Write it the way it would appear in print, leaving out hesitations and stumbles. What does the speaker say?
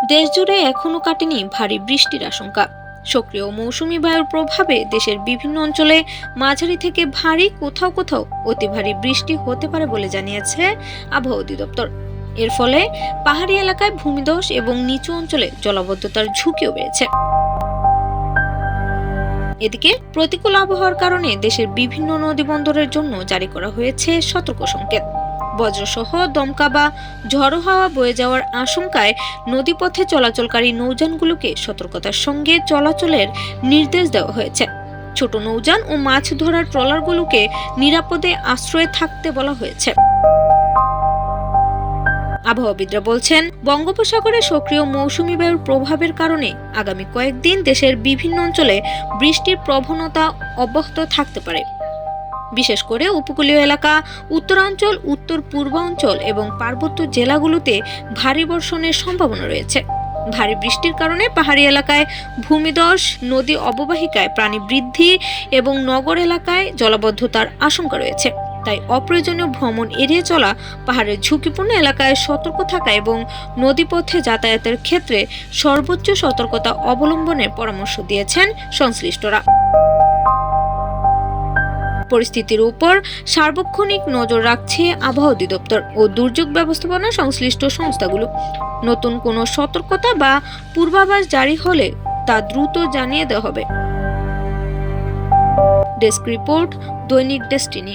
দেশজুড়ে এখনো কাটেনি ভারী বৃষ্টির আশঙ্কা। সক্রিয় মৌসুমী বায়ুর প্রভাবে দেশের বিভিন্ন অঞ্চলে মাঝারি থেকে ভারী, কোথাও কোথাও অতি ভারী বৃষ্টি হতে পারে বলে জানিয়েছে আবহাওয়া অধিদপ্তর। এর ফলে পাহাড়ি এলাকায় ভূমিধস এবং নিচু অঞ্চলে জলাবদ্ধতার ঝুঁকিও বেড়েছে। এদিকে প্রতিকূল আবহাওয়ার কারণে দেশের বিভিন্ন নদী বন্দরের জন্য জারি করা হয়েছে সতর্ক সংকেত। বজ্রসহ দমকা বা ঝড়ো হাওয়া বয়ে যাওয়ার আশঙ্কায় নদীপথে চলাচলকারী নৌযানগুলোকে সতর্কতার সঙ্গে চলাচলের নির্দেশ দেওয়া হয়েছে। ছোট নৌযান ও মাছ ধরার ট্রলারগুলোকে নিরাপদে আশ্রয়ে থাকতে বলা হয়েছে। আবহাওয়াবিদরা বলছেন, বঙ্গোপসাগরে সক্রিয় মৌসুমী বায়ুর প্রভাবের কারণে আগামী কয়েকদিন দেশের বিভিন্ন অঞ্চলে বৃষ্টির প্রবণতা অব্যাহত থাকতে পারে। বিশেষ করে উপকূলীয় এলাকা, উত্তরাঞ্চল, উত্তর পূর্বাঞ্চল এবং পার্বত্য জেলাগুলোতে ভারী বর্ষণের সম্ভাবনা রয়েছে। ভারী বৃষ্টির কারণে পাহাড়ি এলাকায় ভূমিধস, নদী অববাহিকায় প্রাণী বৃদ্ধি এবং নগর এলাকায় জলাবদ্ধতার আশঙ্কা রয়েছে। তাই অপ্রয়োজনীয় ভ্রমণ এড়িয়ে চলা, পাহাড়ের ঝুঁকিপূর্ণ এলাকায় সতর্ক থাকা এবং নদীপথে যাতায়াতের ক্ষেত্রে সর্বোচ্চ সতর্কতা অবলম্বনের পরামর্শ দিয়েছেন সংশ্লিষ্টরা। পরিস্থিতির উপর সার্বক্ষণিক নজর রাখছে আবহাওয়া অধিদপ্তর ও দুর্যোগ ব্যবস্থাপনা সংশ্লিষ্ট সংস্থাগুলো। নতুন কোনো সতর্কতা বা পূর্বাভাস জারি হলে তা দ্রুত জানিয়ে দেওয়া হবে। ডেস্ক রিপোর্ট, দৈনিক ডেস্টিনি।